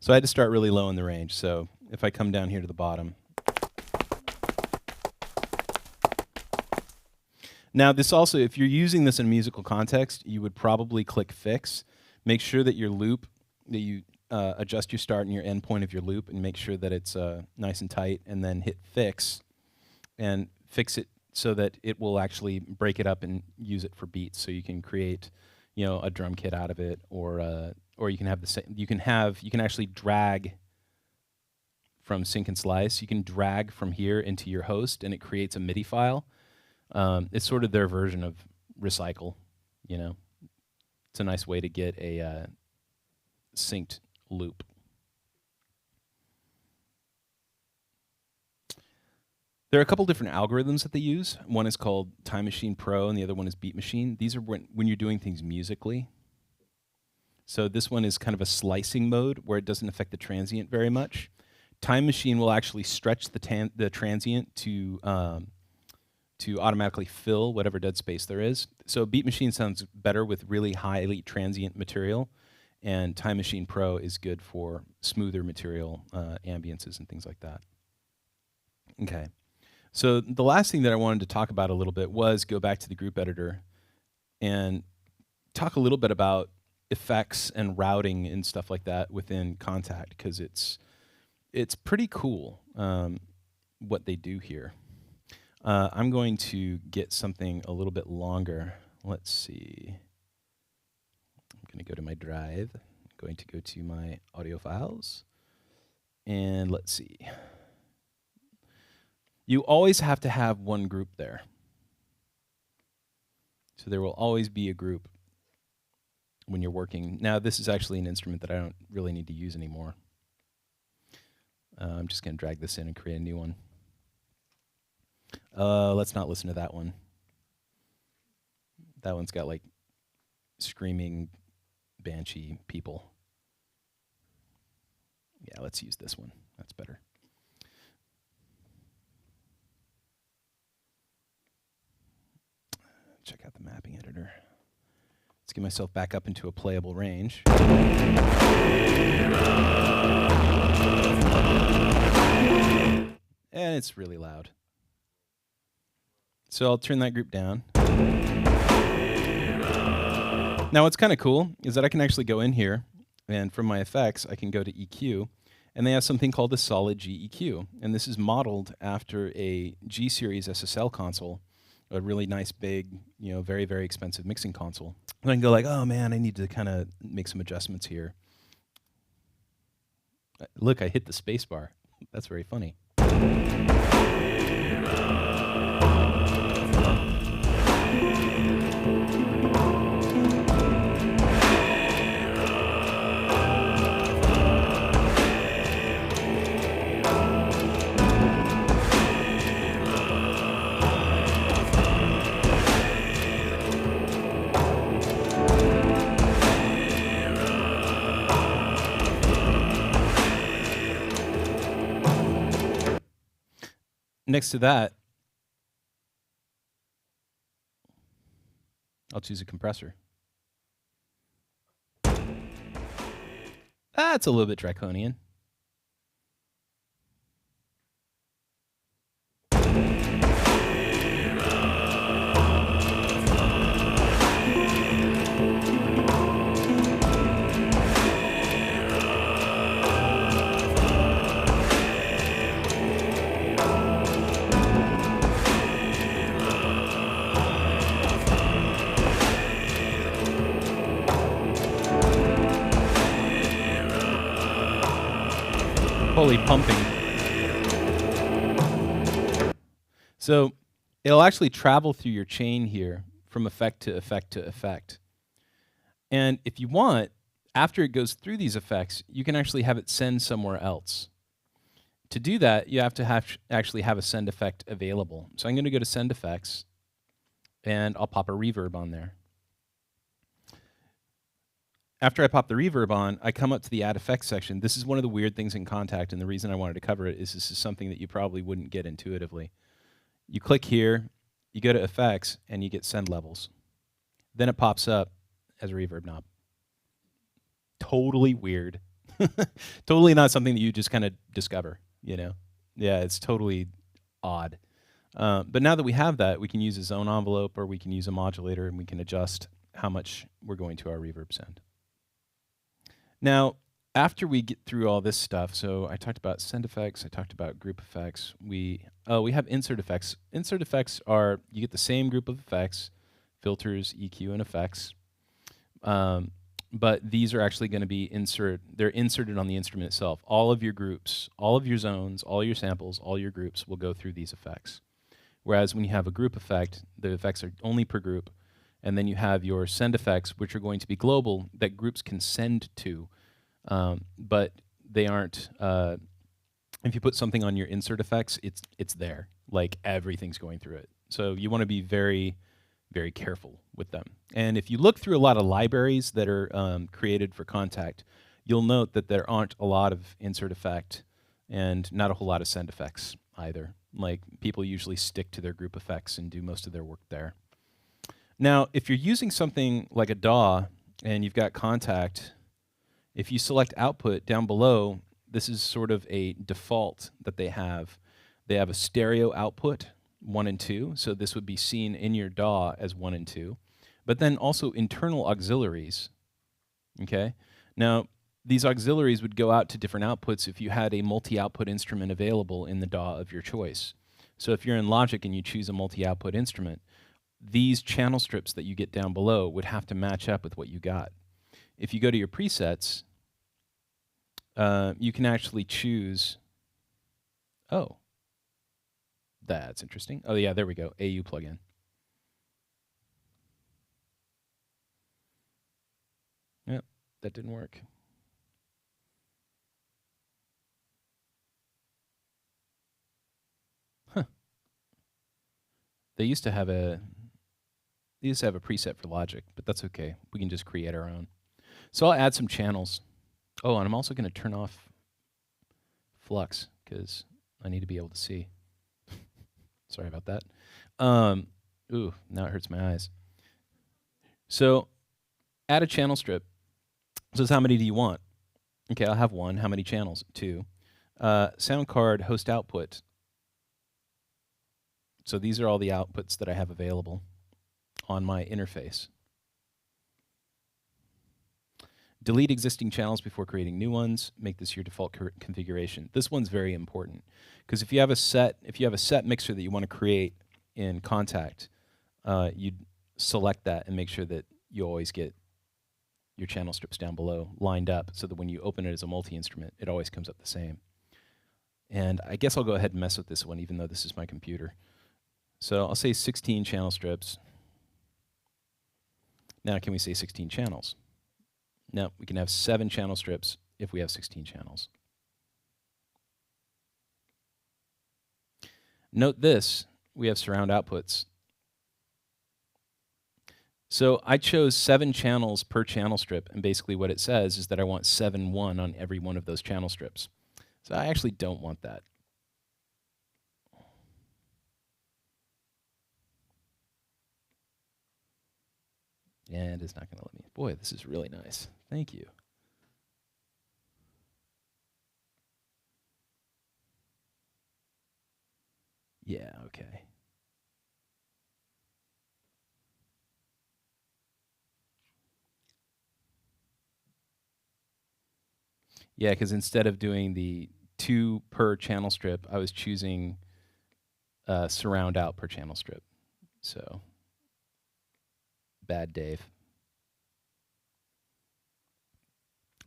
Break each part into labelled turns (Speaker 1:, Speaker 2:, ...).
Speaker 1: So I had to start really low in the range. So if I come down here to the bottom. Now this also, if you're using this in a musical context, you would probably click Fix. Make sure that your loop, that you adjust your start and your end point of your loop and make sure that it's nice and tight, and then hit Fix and fix it so that it will actually break it up and use it for beats. So you can create, a drum kit out of it, or you can have the same. You can actually drag from sync and slice. You can drag from here into your host, and it creates a MIDI file. It's sort of their version of Recycle. It's a nice way to get a synced loop. There are a couple different algorithms that they use. One is called Time Machine Pro, and the other one is Beat Machine. These are when you're doing things musically. So this one is kind of a slicing mode where it doesn't affect the transient very much. Time Machine will actually stretch the transient to automatically fill whatever dead space there is. So Beat Machine sounds better with really highly transient material, and Time Machine Pro is good for smoother material, ambiances and things like that. Okay. So the last thing that I wanted to talk about a little bit was go back to the group editor and talk a little bit about effects and routing and stuff like that within Kontakt, because it's pretty cool what they do here. I'm going to get something a little bit longer. Let's see. I'm going to go to my drive. I'm going to go to my audio files. And let's see. You always have to have one group there. So there will always be a group when you're working. Now, this is actually an instrument that I don't really need to use anymore. I'm just going to drag this in and create a new one. Let's not listen to that one. That one's got like screaming banshee people. Yeah, let's use this one. That's better. Check out the mapping editor. Let's get myself back up into a playable range. And it's really loud. So I'll turn that group down. Now what's kind of cool is that I can actually go in here, and from my effects I can go to EQ, and they have something called a solid G EQ, and this is modeled after a G series SSL console, a really nice big, very, very expensive mixing console. And I can go like, oh man, I need to kind of make some adjustments here. Look, I hit the space bar. That's very funny. Next to that, I'll choose a compressor. That's a little bit draconian. Holy pumping. So it'll actually travel through your chain here from effect to effect to effect. And if you want, after it goes through these effects, you can actually have it send somewhere else. To do that, you have to actually have a send effect available. So I'm going to go to send effects, and I'll pop a reverb on there. After I pop the reverb on, I come up to the add effects section. This is one of the weird things in Kontakt, and the reason I wanted to cover it is this is something that you probably wouldn't get intuitively. You click here, you go to effects, and you get send levels. Then it pops up as a reverb knob. Totally weird. Totally not something that you just kind of discover, you know? Yeah, it's totally odd. But now that we have that, we can use a zone envelope or we can use a modulator and we can adjust how much we're going to our reverb send. Now, after we get through all this stuff, so I talked about send effects, I talked about group effects. We have insert effects. Insert effects are, you get the same group of effects, filters, EQ, and effects. But these are actually going to be they're inserted on the instrument itself. All of your groups, all of your zones, all your samples, all your groups will go through these effects. Whereas when you have a group effect, the effects are only per group. And then you have your send effects, which are going to be global, that groups can send to. But they aren't, if you put something on your insert effects, it's there. Like everything's going through it. So you want to be very, very careful with them. And if you look through a lot of libraries that are created for Contact, you'll note that there aren't a lot of insert effect and not a whole lot of send effects either. Like people usually stick to their group effects and do most of their work there. Now, if you're using something like a DAW and you've got Contact, if you select output down below, this is sort of a default that they have. They have a stereo output, 1 and 2, so this would be seen in your DAW as 1 and 2, but then also internal auxiliaries, okay? Now, these auxiliaries would go out to different outputs if you had a multi-output instrument available in the DAW of your choice. So if you're in Logic and you choose a multi-output instrument, these channel strips that you get down below would have to match up with what you got. If you go to your presets, you can actually choose, oh, that's interesting. Oh yeah, there we go, AU plugin. Yep, that didn't work. Huh. They used to have a preset for Logic, but that's okay. We can just create our own. So I'll add some channels. Oh, and I'm also going to turn off flux because I need to be able to see. Sorry about that. Ooh, now it hurts my eyes. So add a channel strip. So how many do you want? Okay, I'll have 1. How many channels? 2. Sound card host output. So these are all the outputs that I have available on my interface. Delete existing channels before creating new ones. Make this your default configuration. This one's very important because if you have a set mixer that you want to create in Contact, you'd select that and make sure that you always get your channel strips down below lined up so that when you open it as a multi-instrument, it always comes up the same. And I guess I'll go ahead and mess with this one even though this is my computer. So I'll say 16 channel strips. Now can we say 16 channels? No, we can have 7 channel strips if we have 16 channels. Note this, we have surround outputs. So I chose 7 channels per channel strip, and basically what it says is that I want 7-1 on every one of those channel strips. So I actually don't want that. And it's not going to let me. Boy, this is really nice. Thank you. Yeah, okay. Yeah, because instead of doing the 2 per channel strip, I was choosing surround out per channel strip. So, bad Dave.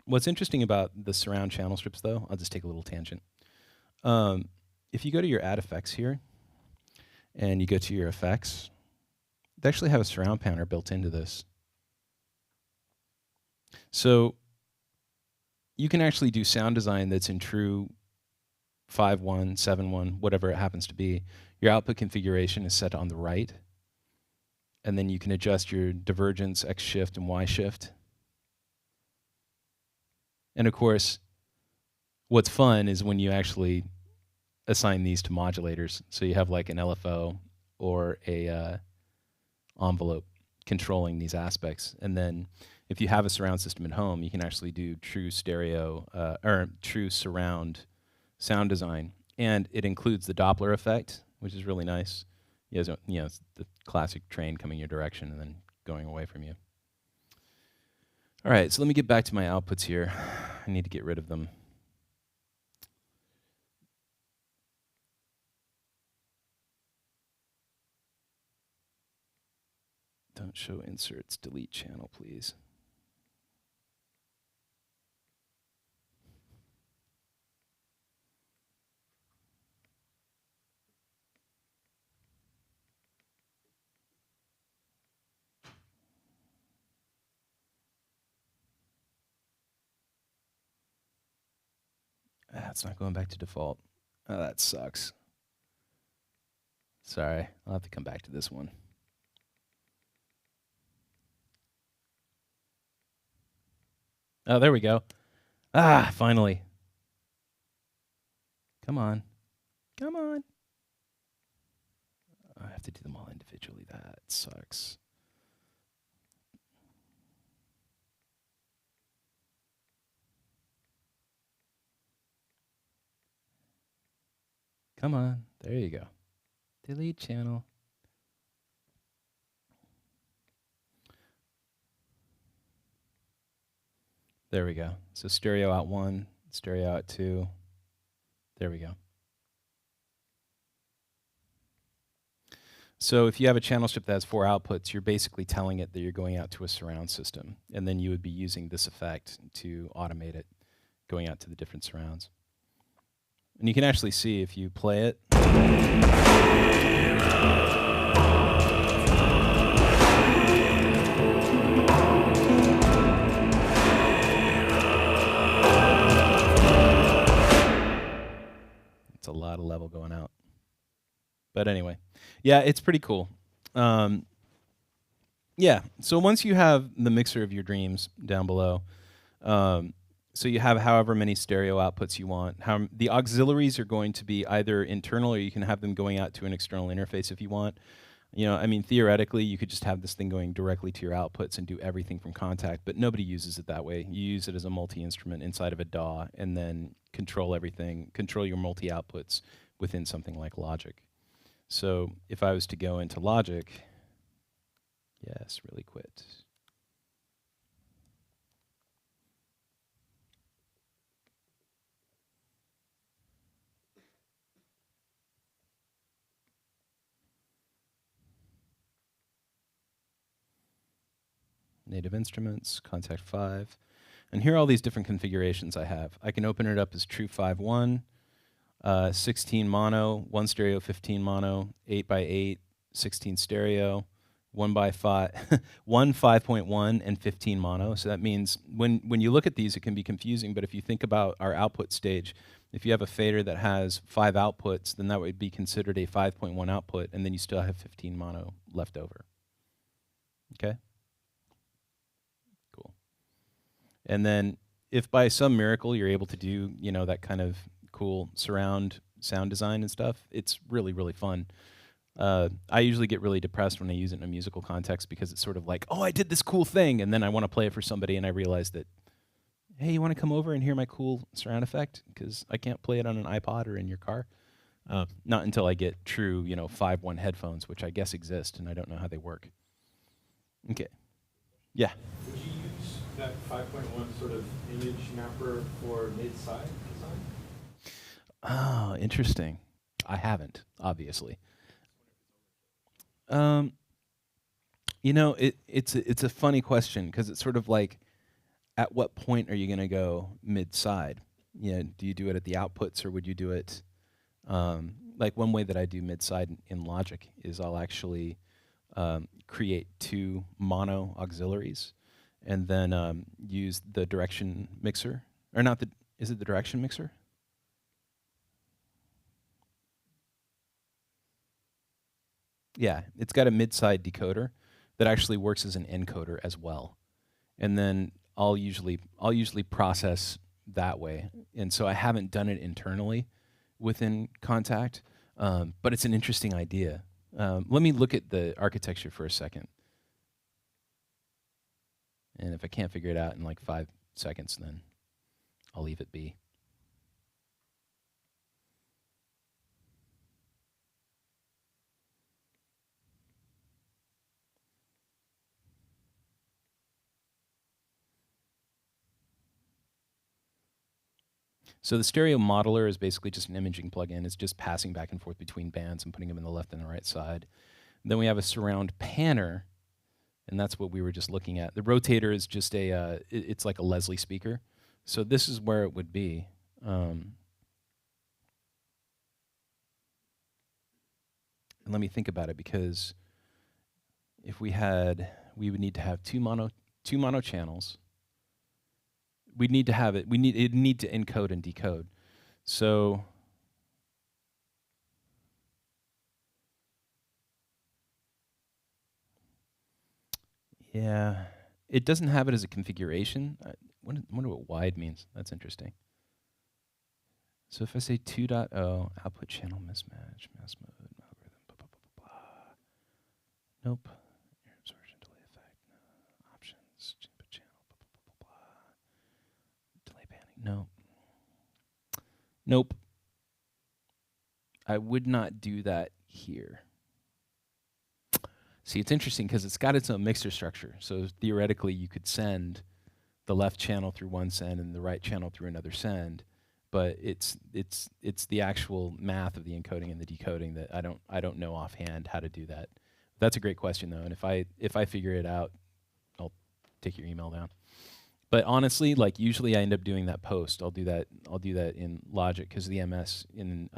Speaker 1: What's interesting about the surround channel strips, though, I'll just take a little tangent. If you go to your add effects here, and you go to your effects, they actually have a surround panner built into this. So you can actually do sound design that's in true 5.1, 7.1, whatever it happens to be. Your output configuration is set on the right. And then you can adjust your divergence, X shift, and Y shift. And of course, what's fun is when you actually assign these to modulators. So you have like an LFO or a envelope controlling these aspects. And then if you have a surround system at home, you can actually do true stereo or true surround sound design, and it includes the Doppler effect, which is really nice. It's the classic train coming your direction and then going away from you. All right, so let me get back to my outputs here. I need to get rid of them. Don't show inserts, delete channel, please. It's not going back to default. Oh, that sucks. Sorry, I'll have to come back to this one. Oh, there we go. Ah, finally. Come on. Come on. I have to do them all individually. That sucks. Come on. There you go. Delete channel. There we go. So stereo out 1, stereo out 2. There we go. So if you have a channel strip that has 4 outputs, you're basically telling it that you're going out to a surround system. And then you would be using this effect to automate it, going out to the different surrounds. And you can actually see if you play it. It's a lot of level going out. But anyway, yeah, it's pretty cool. Yeah, so once you have the mixer of your dreams down below, so you have however many stereo outputs you want. The auxiliaries are going to be either internal, or you can have them going out to an external interface if you want. I mean, theoretically, you could just have this thing going directly to your outputs and do everything from Contact, but nobody uses it that way. You use it as a multi-instrument inside of a DAW, and then control everything, control your multi-outputs within something like Logic. So if I was to go into Logic, yes, really quit. Native Instruments, Contact 5. And here are all these different configurations I have. I can open it up as True 5.1, 16 mono, 1 stereo, 15 mono, 8x8, 16 stereo, 1x5, 1 5.1, and 15 mono. So that means when you look at these, it can be confusing, but if you think about our output stage, if you have a fader that has 5 outputs, then that would be considered a 5.1 output, and then you still have 15 mono left over. Okay? And then if by some miracle you're able to do, that kind of cool surround sound design and stuff, it's really, really fun. I usually get really depressed when I use it in a musical context because it's sort of like, oh, I did this cool thing, and then I want to play it for somebody, and I realize that, hey, you want to come over and hear my cool surround effect? Because I can't play it on an iPod or in your car. Not until I get true, 5.1 headphones, which I guess exist, and I don't know how they work. Okay. Yeah.
Speaker 2: Would you use that 5.1 sort of image mapper for mid-side design?
Speaker 1: Oh, interesting. I haven't, obviously. It's a funny question because it's sort of like, at what point are you going to go mid-side? Do you do it at the outputs, or would you do it like one way that I do mid-side in Logic is I'll actually create 2 mono auxiliaries and then use the direction mixer, or not the, is it the direction mixer? Yeah, it's got a mid-side decoder that actually works as an encoder as well. And then I'll usually process that way. And so I haven't done it internally within Contact, but it's an interesting idea. Let me look at the architecture for a second. And if I can't figure it out in like 5 seconds, then I'll leave it be. So the stereo modeler is basically just an imaging plugin. It's just passing back and forth between bands and putting them in the left and the right side. And then we have a surround panner, and that's what we were just looking at. The rotator is just it's like a Leslie speaker. So this is where it would be. And let me think about it, because if we would need to have two mono channels. We'd need to have it. It'd need to encode and decode. So yeah, it doesn't have it as a configuration. I wonder what wide means. That's interesting. So if I say 2.0, output channel mismatch, mass mode, algorithm, blah, blah, blah, blah, blah. Nope. Air absorption, delay effect, no. Options, input channel, blah, blah, blah, blah, blah. Delay panning, no. Nope. I would not do that here. See, it's interesting because it's got its own mixer structure. So theoretically, you could send the left channel through one send and the right channel through another send, but it's the actual math of the encoding and the decoding that I don't know offhand how to do that. That's a great question though, and if I figure it out, I'll take your email down. But honestly, like usually I end up doing that post. I'll do that in Logic because the MS in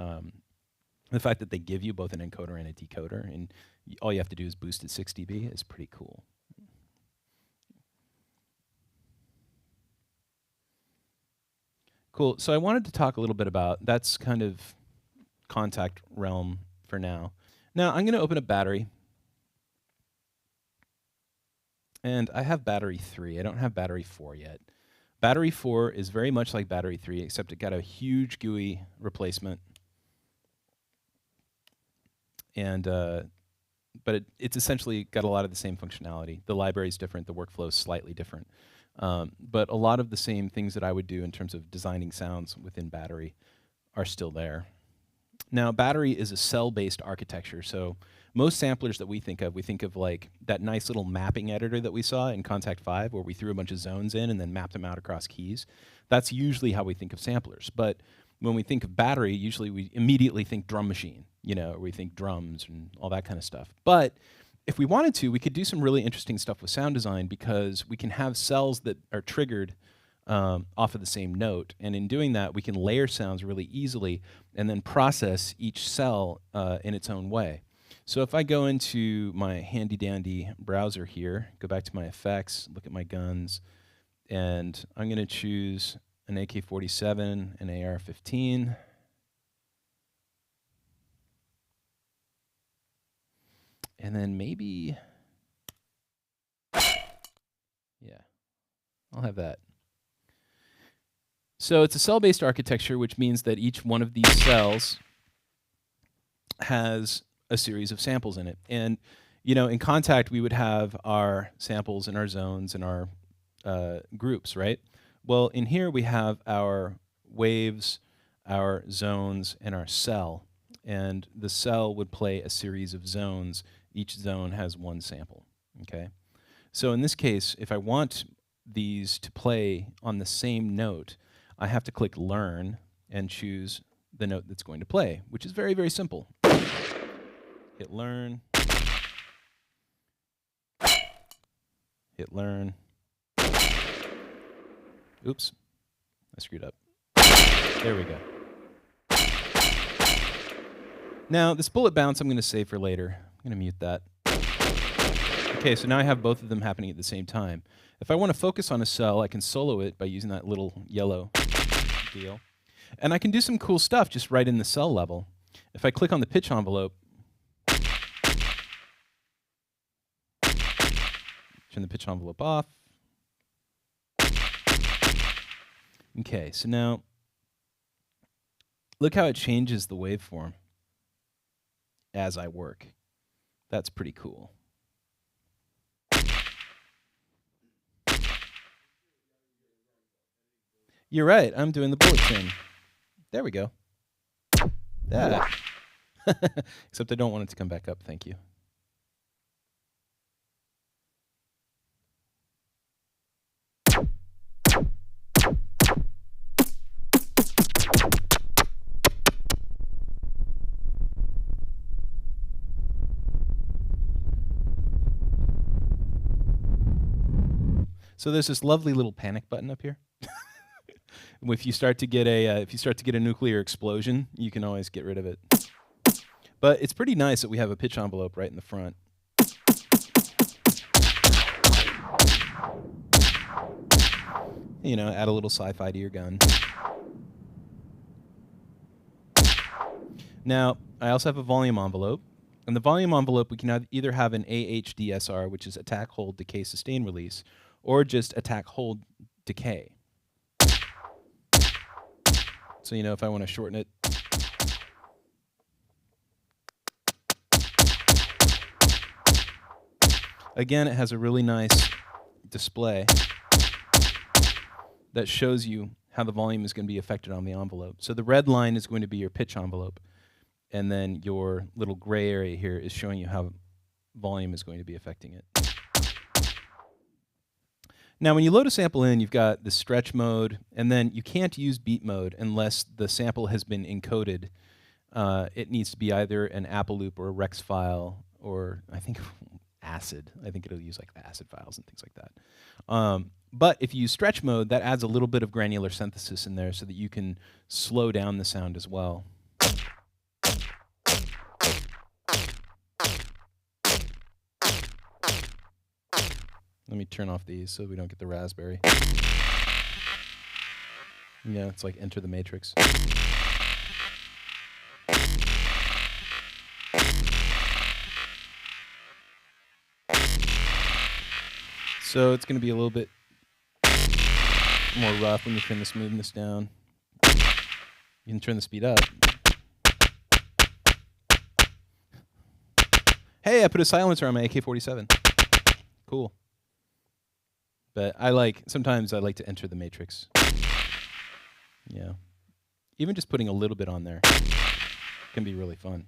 Speaker 1: the fact that they give you both an encoder and a decoder, and all you have to do is boost it 6 dB is pretty cool. Cool. So I wanted to talk a little bit about, that's kind of Kontakt realm for now. Now I'm going to open a battery. And I have battery 3. I don't have battery 4 yet. Battery 4 is very much like battery 3, except it got a huge GUI replacement. And but it's essentially got a lot of the same functionality. The library is different. The workflow is slightly different. But a lot of the same things that I would do in terms of designing sounds within battery are still there. Now, battery is a cell-based architecture. So most samplers that we think of like that nice little mapping editor that we saw in Kontakt 5, where we threw a bunch of zones in and then mapped them out across keys. That's usually how we think of samplers. But when we think of battery, usually we immediately think drum machine, or we think drums and all that kind of stuff. But if we wanted to, we could do some really interesting stuff with sound design, because we can have cells that are triggered off of the same note. And in doing that, we can layer sounds really easily and then process each cell in its own way. So if I go into my handy-dandy browser here, go back to my effects, look at my guns, and I'm going to choose an AK-47, an AR-15. And then maybe, yeah, I'll have that. So it's a cell-based architecture, which means that each one of these cells has a series of samples in it. And in Kontakt, we would have our samples and our zones and our groups, right? Well, in here we have our waves, our zones, and our cell. And the cell would play a series of zones. Each zone has one sample, okay? So in this case, if I want these to play on the same note, I have to click Learn and choose the note that's going to play, which is very, very simple. Hit Learn. Hit Learn. Oops, I screwed up. There we go. Now, this bullet bounce I'm going to save for later. I'm going to mute that. Okay, so now I have both of them happening at the same time. If I want to focus on a cell, I can solo it by using that little yellow deal. And I can do some cool stuff just right in the cell level. If I click on the pitch envelope, turn the pitch envelope off. Okay, so now look how it changes the waveform as I work. That's pretty cool. You're right. I'm doing the bullet trim. There we go. That. Except I don't want it to come back up. Thank you. So there's this lovely little panic button up here. If you start to get a nuclear explosion, you can always get rid of it. But it's pretty nice that we have a pitch envelope right in the front. You know, add a little sci-fi to your gun. Now, I also have a volume envelope. In the volume envelope, we can either have an AHDSR, which is attack, hold, decay, sustain, release, or just attack, hold, decay. So, you know, if I want to shorten it. Again, it has a really nice display that shows you how the volume is going to be affected on the envelope. So the red line is going to be your pitch envelope, and then your little gray area here is showing you how volume is going to be affecting it. Now, when you load a sample in, you've got the stretch mode, and then you can't use beat mode unless the sample has been encoded. It needs to be either an Apple loop or a Rex file, or I think ACID. I think it'll use like the ACID files and things like that. But if you use stretch mode, that adds a little bit of granular synthesis in there so that you can slow down the sound as well. Let me turn off these so we don't get the raspberry. Yeah, it's like Enter the Matrix. So it's going to be a little bit more rough when you turn the smoothness down. You can turn the speed up. Hey, I put a silencer on my AK-47. Cool. But sometimes I like to enter the matrix. Yeah. Even just putting a little bit on there can be really fun.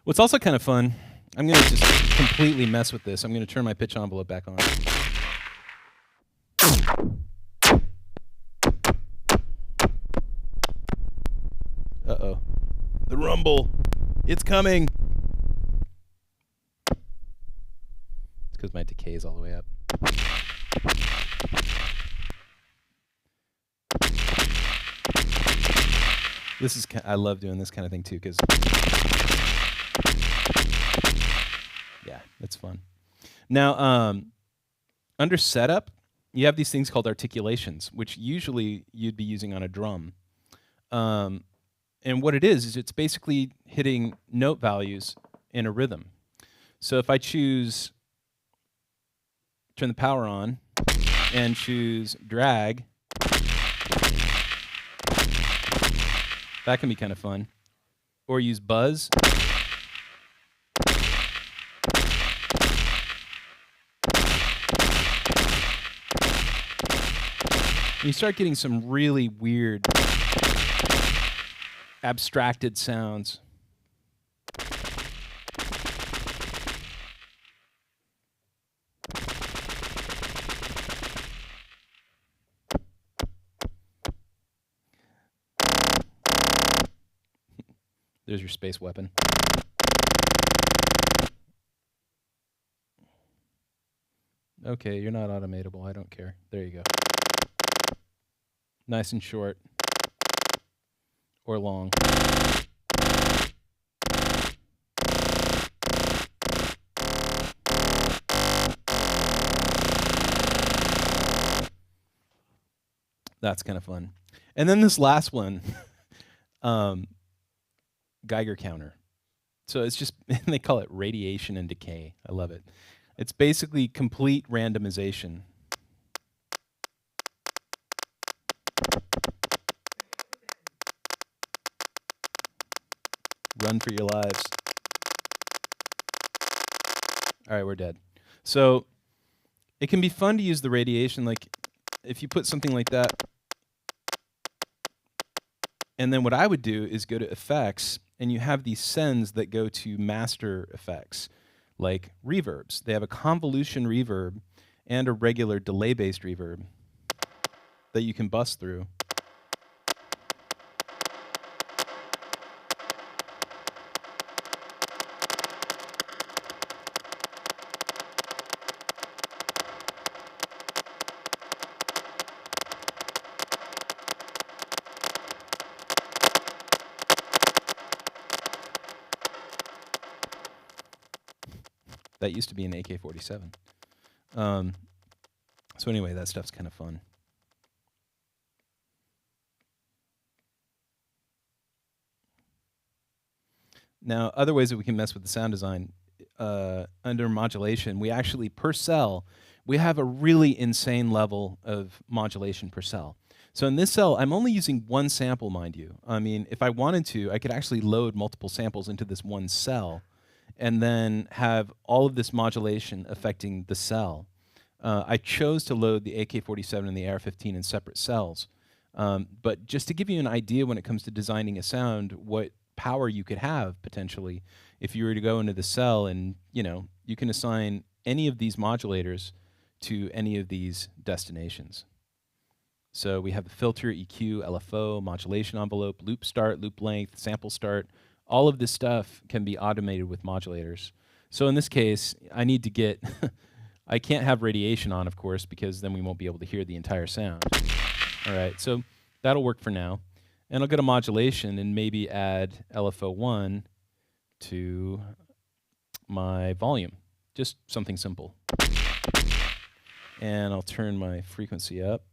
Speaker 1: What's also kind of fun, I'm going to just completely mess with this. I'm going to turn my pitch envelope back on. Uh-oh. The rumble. It's coming. It's because my decay is all the way up. I love doing this kind of thing too, because yeah, it's fun. Now, under setup, you have these things called articulations, which usually you'd be using on a drum. And what it is it's basically hitting note values in a rhythm. So if I turn the power on and choose drag, that can be kind of fun. Or use buzz. You start getting some really weird, abstracted sounds. There's your space weapon. Okay, you're not automatable. I don't care. There you go. Nice and short. Or long. That's kind of fun. And then this last one, Geiger counter. So it's just, they call it radiation and decay. I love it. It's basically complete randomization. Run for your lives. All right, we're dead. So it can be fun to use the radiation, like if you put something like that, and then what I would do is go to effects, and you have these sends that go to master effects, like reverbs. They have a convolution reverb and a regular delay-based reverb that you can bust through. That used to be an AK-47. So anyway, that stuff's kind of fun. Now, other ways that we can mess with the sound design, under modulation, we actually, per cell, we have a really insane level of modulation per cell. So in this cell, I'm only using one sample, mind you. I mean, if I wanted to, I could actually load multiple samples into this one cell and then have all of this modulation affecting the cell. I chose to load the AK-47 and the AR-15 in separate cells. But just to give you an idea when it comes to designing a sound, what power you could have potentially if you were to go into the cell and, you can assign any of these modulators to any of these destinations. So we have the filter, EQ, LFO, modulation envelope, loop start, loop length, sample start. All of this stuff can be automated with modulators. So in this case, I need to get, I can't have radiation on, of course, because then we won't be able to hear the entire sound. All right, so that'll work for now. And I'll go to modulation and maybe add LFO1 to my volume, just something simple. And I'll turn my frequency up.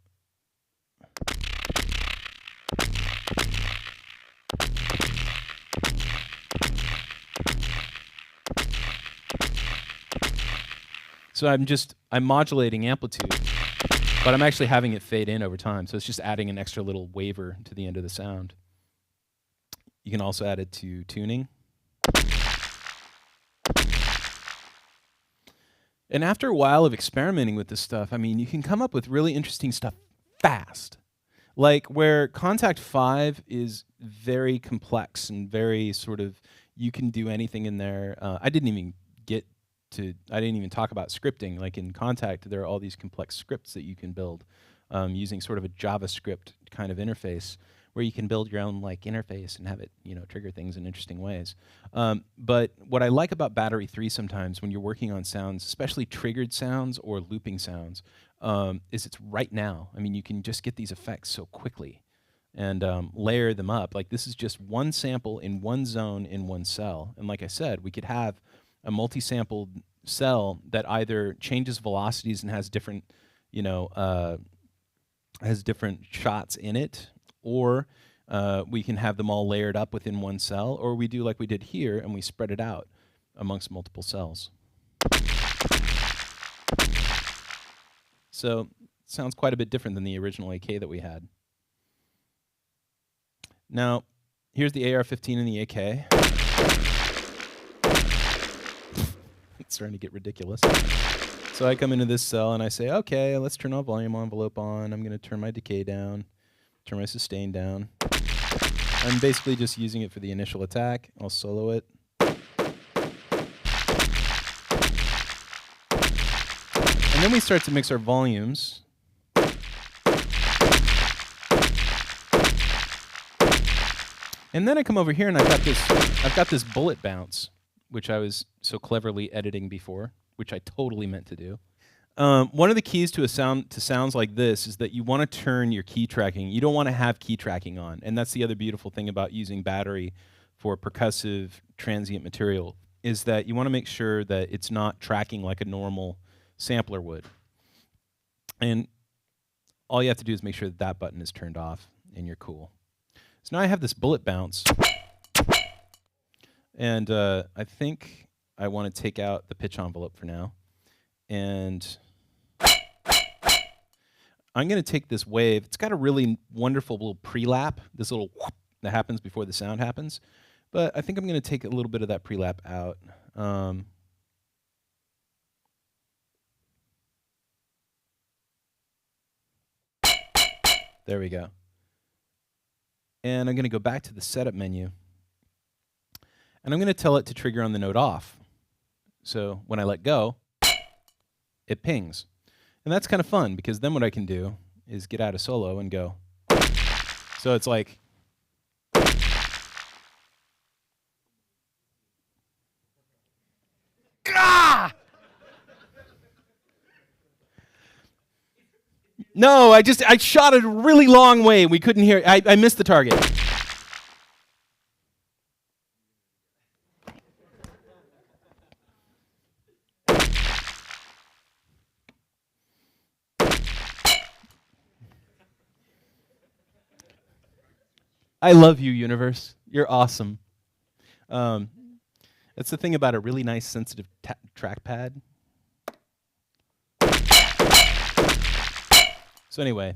Speaker 1: So I'm modulating amplitude, but I'm actually having it fade in over time. So it's just adding an extra little waver to the end of the sound. You can also add it to tuning. And after a while of experimenting with this stuff, I mean, you can come up with really interesting stuff fast. Like where Contact 5 is very complex and very sort of, you can do anything in there. I didn't even talk about scripting. Like in Contact, there are all these complex scripts that you can build using sort of a JavaScript kind of interface where you can build your own like interface and have it, trigger things in interesting ways. But what I like about Battery 3 sometimes when you're working on sounds, especially triggered sounds or looping sounds, is it's right now. I mean, you can just get these effects so quickly and layer them up. Like this is just one sample in one zone in one cell. And like I said, we could have a multi-sampled cell that either changes velocities and has different, has different shots in it, or we can have them all layered up within one cell, or we do like we did here and we spread it out amongst multiple cells. So it sounds quite a bit different than the original AK that we had. Now, here's the AR-15 and the AK. It's starting to get ridiculous. So I come into this cell and I say, okay, let's turn our volume envelope on. I'm going to turn my decay down, turn my sustain down. I'm basically just using it for the initial attack. I'll solo it. And then we start to mix our volumes. And then I come over here and I've got this bullet bounce, which I was so cleverly editing before, which I totally meant to do. One of the keys to sounds like this is that you want to turn your key tracking. You don't want to have key tracking on, and that's the other beautiful thing about using battery for percussive transient material is that you want to make sure that it's not tracking like a normal sampler would. And all you have to do is make sure that that button is turned off, and you're cool. So now I have this bullet bounce, and I think I want to take out the pitch envelope for now. And I'm going to take this wave. It's got a really wonderful little pre-lap, this little whoop that happens before the sound happens. But I think I'm going to take a little bit of that pre-lap out. There we go. And I'm going to go back to the setup menu. And I'm going to tell it to trigger on the node off. So when I let go, it pings. And that's kind of fun because then what I can do is get out of solo and go. So it's like, ah! No, I shot it a really long way. We couldn't hear. I missed the target. I love you, universe. You're awesome. That's the thing about a really nice, sensitive trackpad. So anyway,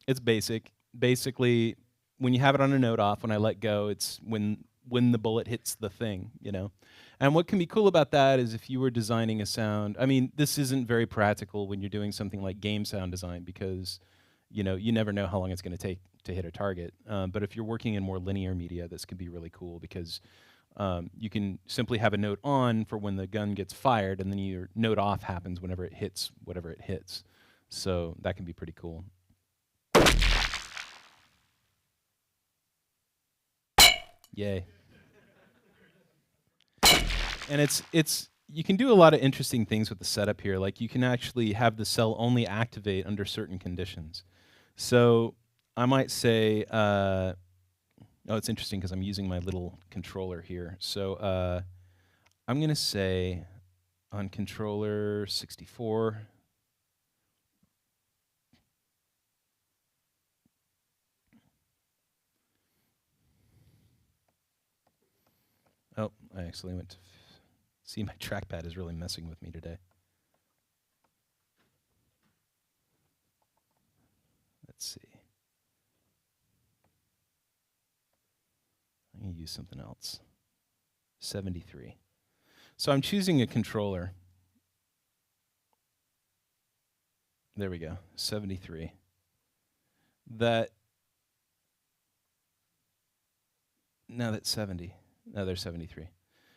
Speaker 1: it's basic. Basically, when you have it on a node off, when I let go, it's when the bullet hits the thing, you know. And what can be cool about that is if you were designing a sound, I mean, this isn't very practical when you're doing something like game sound design because, you know, you never know how long it's going to take to hit a target. But if you're working in more linear media, this can be really cool because you can simply have a node on for when the gun gets fired, and then your node off happens whenever it hits whatever it hits. So that can be pretty cool. Yay. And it's you can do a lot of interesting things with the setup here. Like you can actually have the cell only activate under certain conditions. So I might say, oh, it's interesting because I'm using my little controller here. So I'm going to say on controller 64, oh, I actually went to see my trackpad is really messing with me today. Let's see. I'm going to use something else. 73. So I'm choosing a controller. There we go, 73. That, now that's 70. No, there's 73.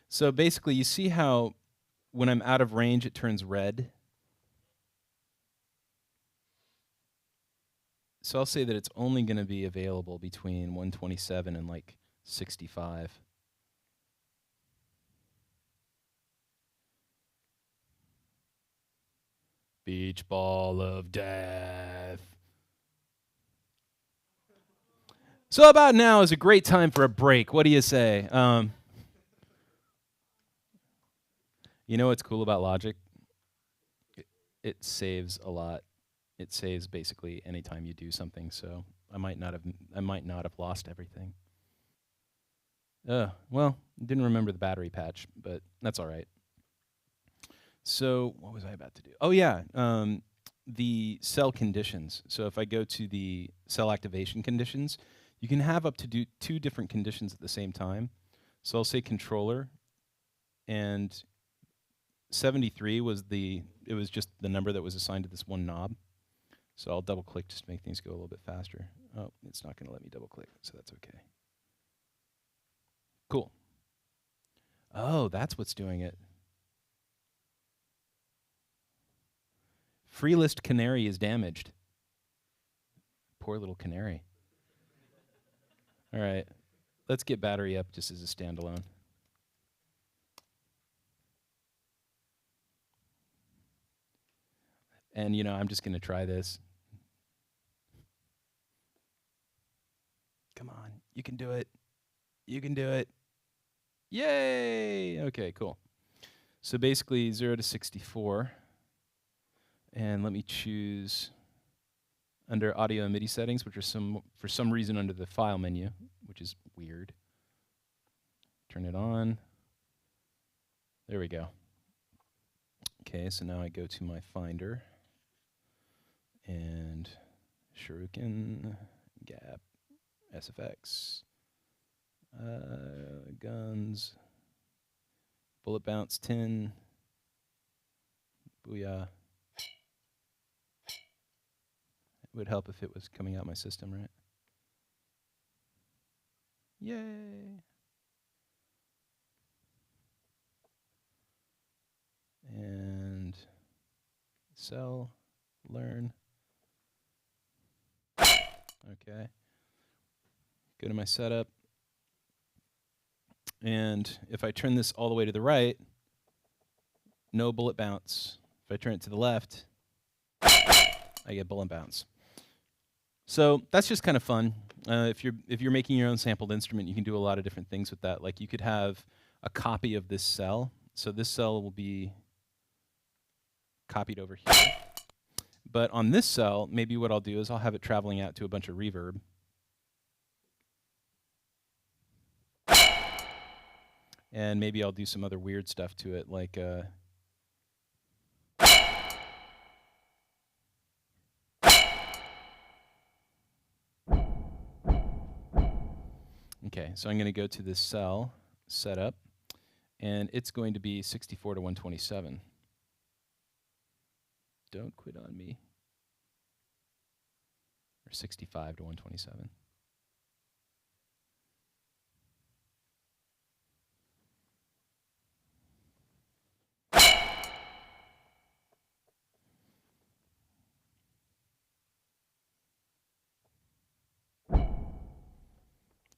Speaker 1: So basically, you see how when I'm out of range, it turns red? So I'll say that it's only going to be available between 127 and like 65. Beach ball of death. So about now is a great time for a break. What do you say? You know what's cool about Logic? It saves a lot. It saves basically anytime you do something. So I might not have lost everything. Well, didn't remember the battery patch, but that's all right. So what was I about to do? Oh yeah, the cell conditions. So if I go to the cell activation conditions, you can have up to two different conditions at the same time. So I'll say controller, and 73 was it was just the number that was assigned to this one knob. So I'll double click just to make things go a little bit faster. Oh, it's not going to let me double click, so that's okay. Cool. Oh, that's what's doing it. Free list canary is damaged. Poor little canary. All right, let's get battery up just as a standalone. And, you know, I'm just going to try this. Come on, you can do it. You can do it. Yay! Okay, cool. So basically 0 to 64. And let me choose under audio and MIDI settings, which are for some reason under the file menu, which is weird. Turn it on. There we go. Okay, so now I go to my Finder and Shuriken, Gap, SFX, guns, bullet bounce 10, booyah, would help if it was coming out my system, right? Yay! And cell, learn. Okay. Go to my setup. And if I turn this all the way to the right, no bullet bounce. If I turn it to the left, I get bullet bounce. So that's just kind of fun. If you're making your own sampled instrument, you can do a lot of different things with that. Like you could have a copy of this cell. So this cell will be copied over here. But on this cell, maybe what I'll do is I'll have it traveling out to a bunch of reverb. And maybe I'll do some other weird stuff to it, like okay, so I'm going to go to this cell setup, and it's going to be 64 to 127. Don't quit on me. Or 65 to 127.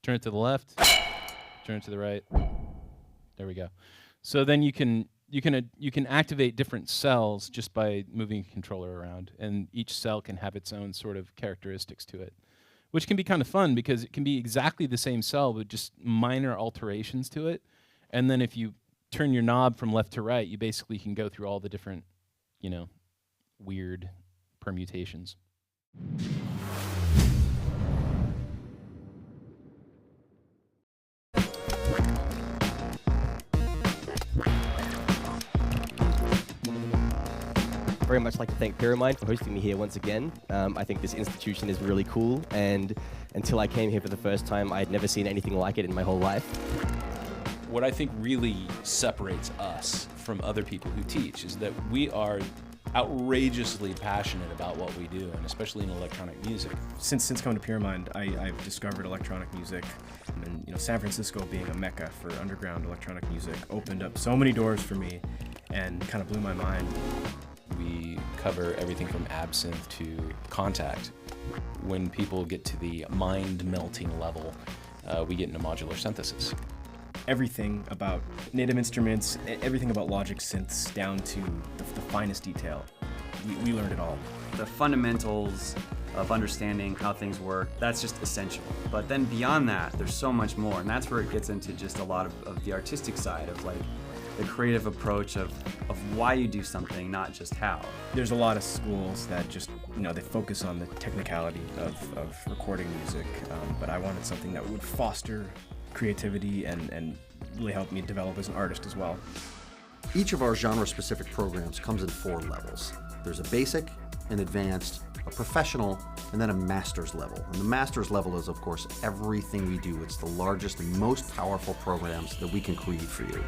Speaker 1: Turn it to the left, turn it to the right. There we go. So then you can activate different cells just by moving a controller around, and each cell can have its own sort of characteristics to it, which can be kind of fun because it can be exactly the same cell with just minor alterations to it. And then if you turn your knob from left to right, you basically can go through all the different, weird permutations.
Speaker 3: Very much like to thank Pyramind for hosting me here once again. I think this institution is really cool, and until I came here for the first time, I had never seen anything like it in my whole life.
Speaker 4: What I think really separates us from other people who teach is that we are outrageously passionate about what we do, and especially in electronic music.
Speaker 5: Since coming to Pyramind, I've discovered electronic music, and San Francisco being a mecca for underground electronic music opened up so many doors for me and kind of blew my mind.
Speaker 4: We cover everything from absinthe to contact. When people get to the mind-melting level, we get into modular synthesis.
Speaker 5: Everything about native instruments, everything about Logic synths down to the finest detail. We learned it all.
Speaker 6: The fundamentals of understanding how things work, that's just essential. But then beyond that, there's so much more, and that's where it gets into just a lot of the artistic side of like the creative approach of why you do something, not just how.
Speaker 5: There's a lot of schools that just, they focus on the technicality of recording music, but I wanted something that would foster creativity and really help me develop as an artist as well.
Speaker 7: Each of our genre-specific programs comes in 4 levels. There's a basic, an advanced, a professional, and then a master's level. And the master's level is, of course, everything we do. It's the largest and most powerful programs that we can create for you.